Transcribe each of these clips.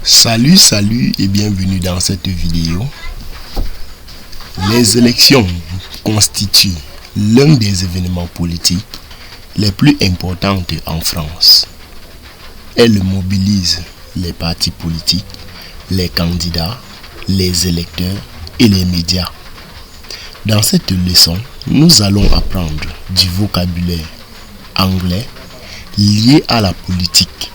Salut et bienvenue dans cette vidéo. Les élections constituent l'un des événements politiques les plus importants en France. Elles mobilisent les partis politiques, les candidats, les électeurs et les médias. Dans cette leçon, nous allons apprendre du vocabulaire anglais lié à la politique,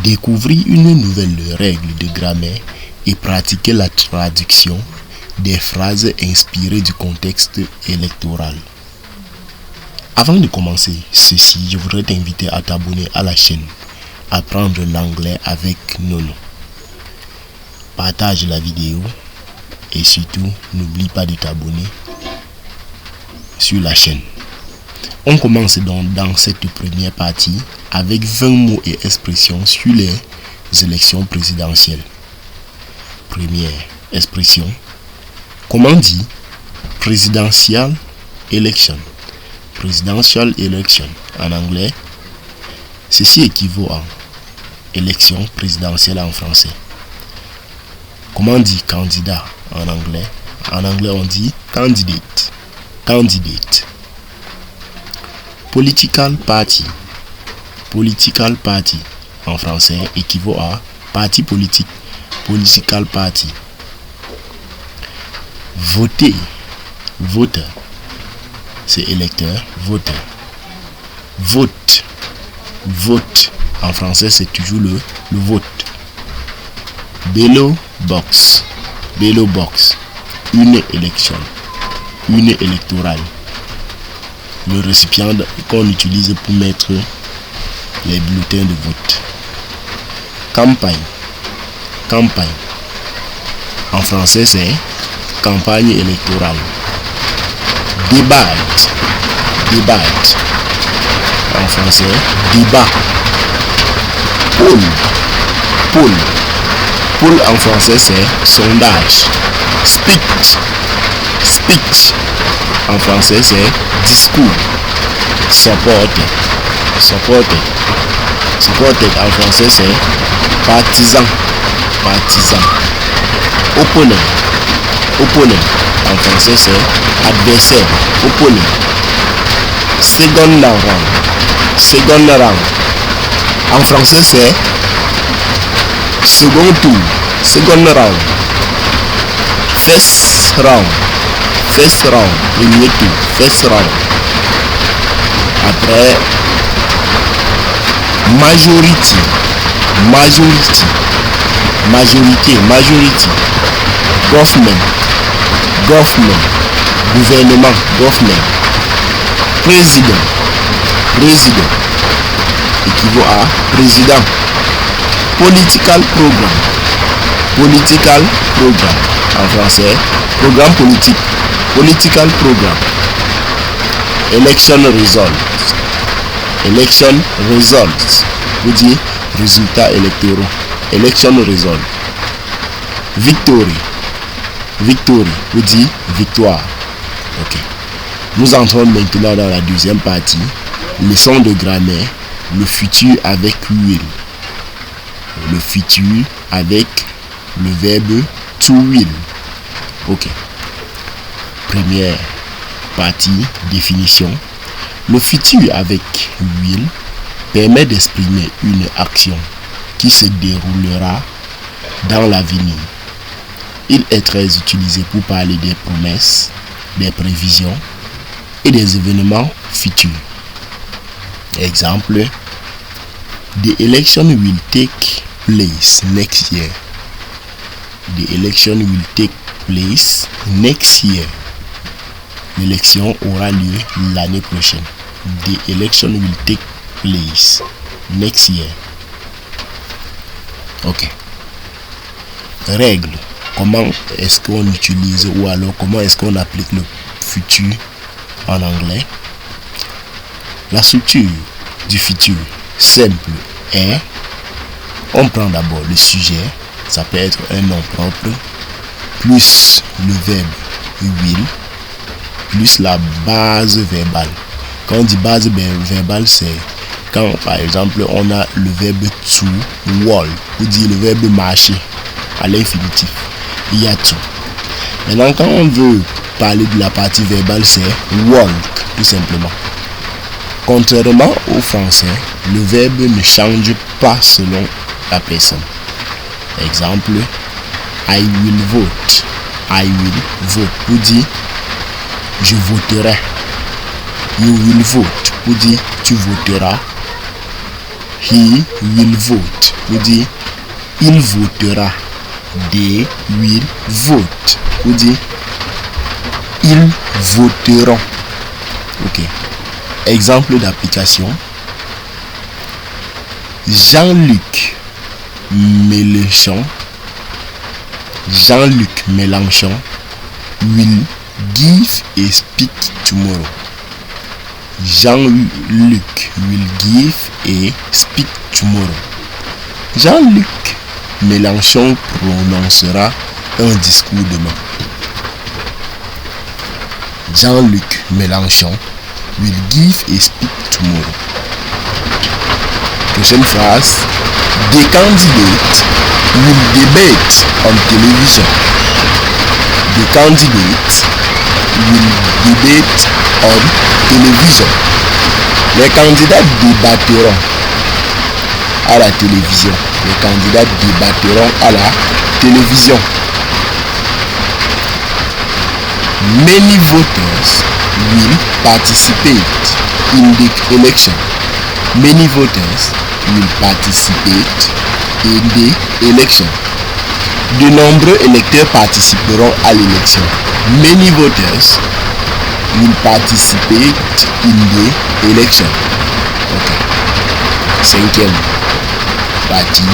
découvrir une nouvelle règle de grammaire et pratiquer la traduction des phrases inspirées du contexte électoral. Avant de commencer ceci, je voudrais t'inviter à t'abonner à la chaîne Apprendre l'anglais avec Nono. Partage la vidéo et surtout n'oublie pas de t'abonner sur la chaîne. On commence donc dans cette première partie avec 20 mots et expressions sur les élections présidentielles. Première expression. Comment dit presidential election? Presidential election en anglais. Ceci équivaut à élection présidentielle en français. Comment dit candidat en anglais? En anglais on dit candidate. Candidate. Political party. Political party en français équivaut à parti politique. Political party. Voter. Voteur. C'est électeur. Voteur. Vote. Vote. En français c'est toujours le vote. Ballot box. Ballot box. Une élection. Une électorale. Le récipient qu'on utilise pour mettre les bulletins de vote. Campagne. Campagne. En français, c'est campagne électorale. Débat. Débat. En français, débat. Poll. Poll. Poll en français, c'est sondage. Speech. Speech. En français, c'est discours. Support. Supported. Supported en français c'est partisan. Partisan. Opponent. Opponent en français c'est adversaire. Opponent. Second round. Second round. En français c'est second tour. Second round. First round. First round. Premier tour. First round. Après majority, majority, majorité, majority, government, government, gouvernement, government, président, président, équivaut à président, political program, political program, en français, programme politique, political program, election results. Election results, vous dites résultats électoraux. Election result. Victory. Victory, vous dites victoire. Ok. Nous entrons maintenant dans la deuxième partie. Leçon de grammaire. Le futur avec will. Le futur avec le verbe to will. Ok. Première partie, définition. Le futur avec will permet d'exprimer une action qui se déroulera dans l'avenir. Il est très utilisé pour parler des promesses, des prévisions et des événements futurs. Exemple, the election will take place next year. The election will take place next year. L'élection aura lieu l'année prochaine. The election will take place next year. Ok. Règle. Comment est-ce qu'on utilise ou alors comment est-ce qu'on applique le futur en anglais? La structure du futur simple est, on prend d'abord le sujet, ça peut être un nom propre, plus le verbe will, plus la base verbale. Quand on dit base verbale, c'est quand, par exemple, on a le verbe to walk, ou dire le verbe marcher à l'infinitif. Il y a to. Maintenant, quand on veut parler de la partie verbale, c'est walk, tout simplement. Contrairement au français, le verbe ne change pas selon la personne. Exemple, I will vote. I will vote. Ou dit, je voterai. You will vote. Ou dit, tu voteras. He will vote. Ou dit, il votera. They will vote. Ou dit, ils voteront. Ok. Exemple d'application. Jean-Luc Mélenchon will give a speech tomorrow. Jean-Luc will give a speech tomorrow. Jean-Luc Mélenchon prononcera un discours demain. Jean-Luc Mélenchon will give a speech tomorrow. Prochaine phrase. The candidate will debate on television. The candidate will debate on television. Les candidats débattront à la télévision. Les candidats débattront à la télévision. Many voters will participate in the election. Many voters will participate in the election. De nombreux électeurs participeront à l'élection. Many voters will participate in the election. Ok. Cinquième partie,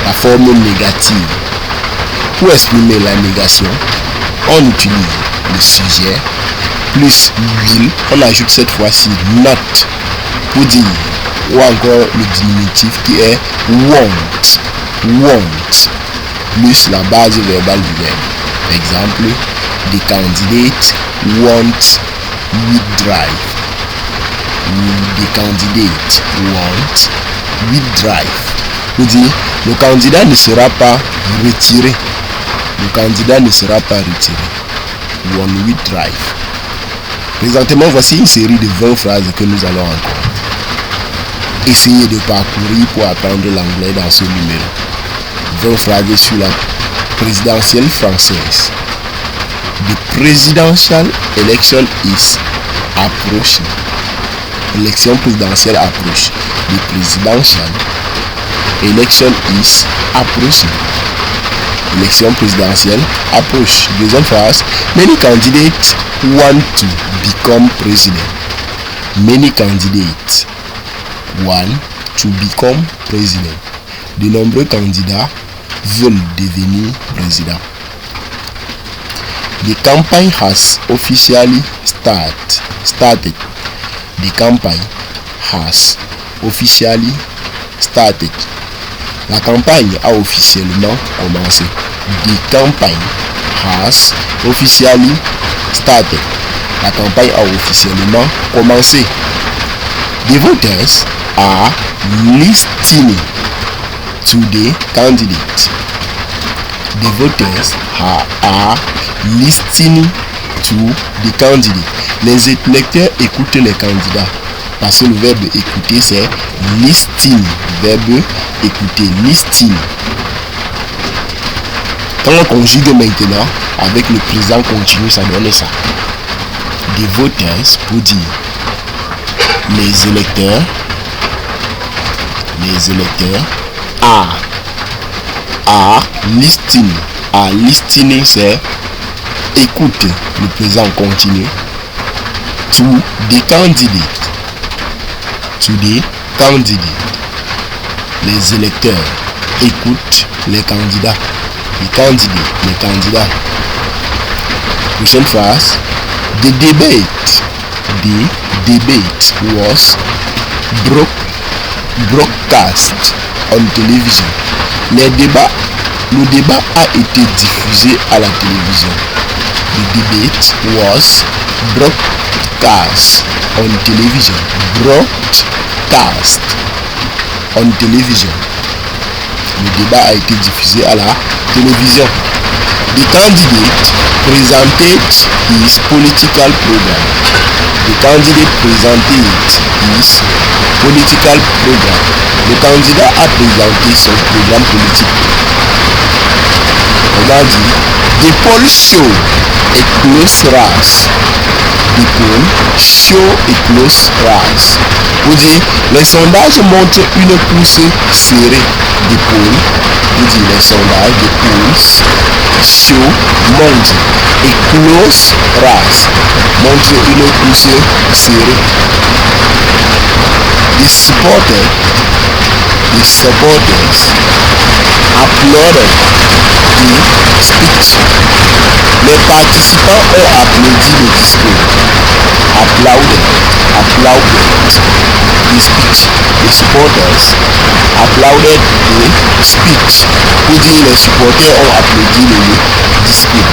la forme négative. Pour exprimer la négation, on utilise le sujet plus will. On ajoute cette fois-ci not pour dire, ou encore le diminutif qui est want plus la base verbale du verbe. Exemple, the candidate wants with drive. The candidate wants with drive. Pour dire, le candidat ne sera pas retiré. Le candidat ne sera pas retiré. One with drive. Présentement, voici une série de 20 phrases que nous allons encore essayer de parcourir pour apprendre l'anglais dans ce numéro. 20 phrases sur la présidentielle française. The presidential election is approaching. L'élection présidentielle approche. The presidential election is approaching. L'élection présidentielle approche. Deuxième phrase. Many candidates want to become president. Many candidates want to become president. De nombreux candidats veulent devenir président. The campaign has officially started. The campaign has officially started. La campagne a officiellement commencé. The campaign has officially started. La campagne a officiellement commencé. The voters are listening to the candidate. The voters are listening to the candidate. Les électeurs écoutent les candidats. Parce que le verbe écouter c'est listening. Verbe écouter, listening. Quand on conjugue maintenant avec le présent continu, ça donne ça. The voters pour dire les électeurs are listening. Listening c'est écoute, le présent continu. To the candidate. Les électeurs écoutent les candidats. Les candidats. Prochaine phrase. The debate was broadcast on television. Le débat a été diffusé à la télévision. The debate was broadcast on television. broadcast on television. Le débat a été diffusé à la télévision. The candidate presented his political program. The candidate presented his political program. Le candidat a présenté son programme politique. On a dit, the polls show a close race. The polls show a close race. Vous dites, les sondages montrent une course serrée. The polls, vous dites, les sondages, the polls show montre a close race. Montre une course serrée. The supporters applauded the speech. Les participants ont applaudi le discours. Applauded the speech. The supporters applauded the speech. Pour dire les supporters ont applaudi le discours.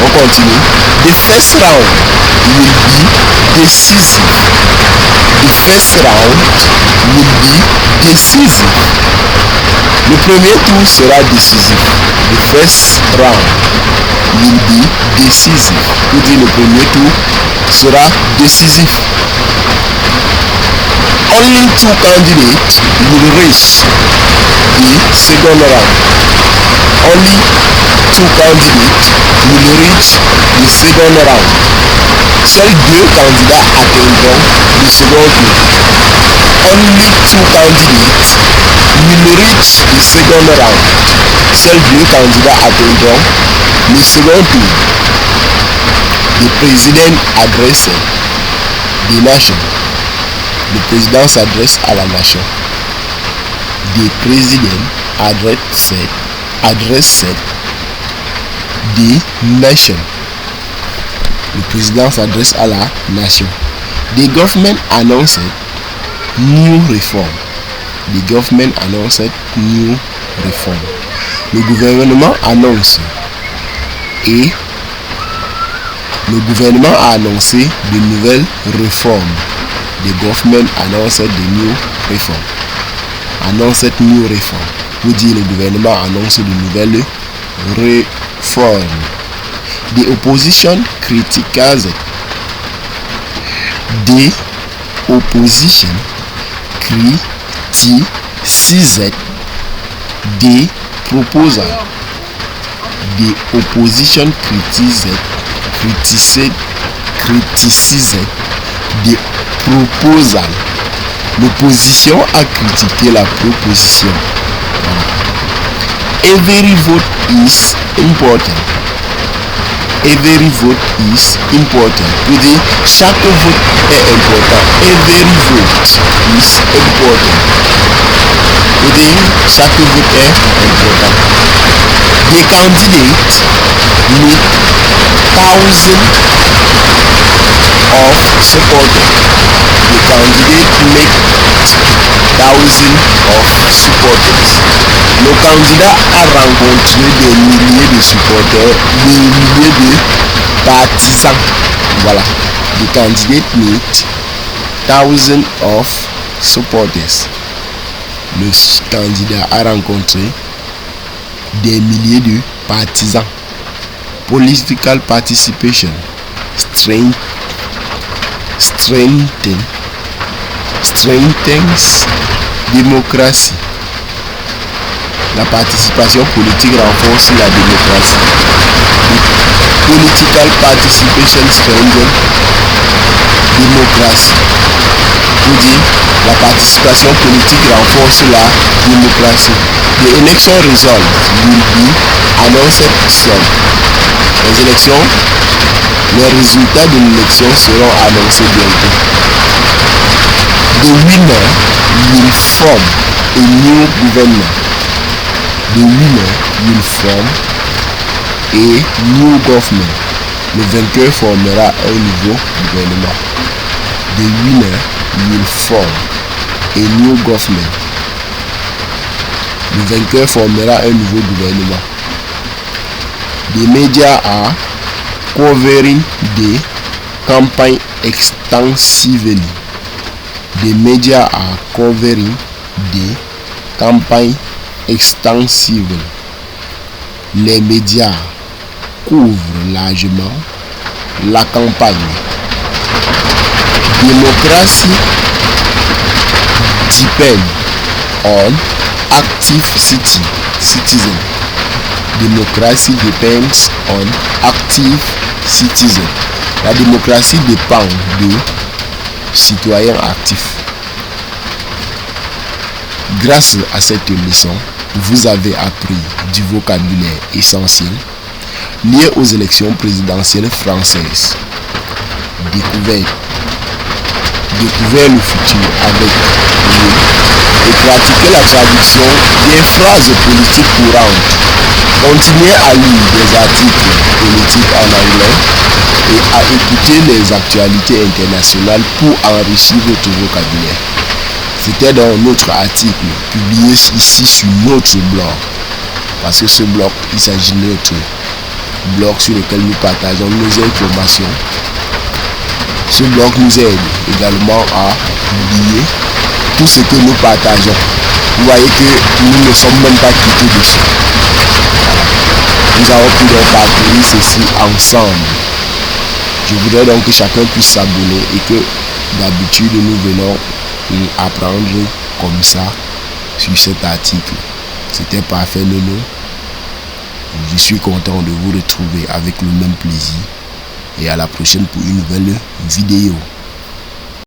On continue. The first round will be decisive. The first round will be decisive. Le premier tour sera décisif. The first round will be decisive. Pour dire le premier tour sera décisif. Only two candidates will reach the second round. Only two candidates will reach the second round. Seuls deux candidats atteindront le second tour. Only two candidates will reach the second round. Seuls deux candidats atteindront le second tour. Le président adresse the nation. Le président s'adresse à la nation. The president adresse the nation. Le président s'adresse à la nation. The government announced new reform. The government announced new reform. Le gouvernement annonce et le gouvernement a annoncé de nouvelles réformes. The government announced the new reform. Announced new reform. Vous dire le gouvernement annonce de nouvelles réformes. The opposition criticized. The opposition criticized the proposal. The opposition criticized the proposal. L'opposition a critiqué la proposition. Every vote is important. Every vote is important. Vous dites, chaque vote est important. Every vote is important. Vous dites, chaque vote est important. The candidate need thousands of supporters. The candidate make thousands of supporters. Le candidat a rencontré des milliers de supporters, des milliers de partisans. Voilà. The candidate meet thousands of supporters. Le candidat a rencontré des milliers de partisans. Political participation strengthens démocratie. La participation politique renforce la démocratie. Political participation strengthens démocratie. Vous dites, la participation politique renforce la démocratie. The election results will be announced soon. Les résultats de l'élection seront annoncés bientôt. The winner will form a new government. The winner will form a new government. Le vainqueur formera un nouveau gouvernement. The winner will form a new government. Le vainqueur formera un nouveau gouvernement. The media are covering the campaign extensively. The media are covering the campaign extensively. Les médias couvrent largement la campagne. Democracy depend on active citizen. Démocratie depends on active citizen. La démocratie dépend de citoyens actifs. Grâce à cette leçon, vous avez appris du vocabulaire essentiel lié aux élections présidentielles françaises. Découvert le futur avec lui et pratiquer la traduction des phrases politiques courantes. Continuez à lire des articles politiques en anglais et à écouter les actualités internationales pour enrichir votre vocabulaire. C'était dans notre article publié ici sur notre blog. Parce que ce blog, il s'agit de notre blog sur lequel nous partageons nos informations. Ce blog nous aide également à publier tout ce que nous partageons. Vous voyez que nous ne sommes même pas quittés dessus. Nous avons pu donc parcourir ceci ensemble. Je voudrais donc que chacun puisse s'abonner et que d'habitude nous venons apprendre comme ça sur cet article. C'était parfait, Nono. Je suis content de vous retrouver avec le même plaisir et à la prochaine pour une nouvelle vidéo.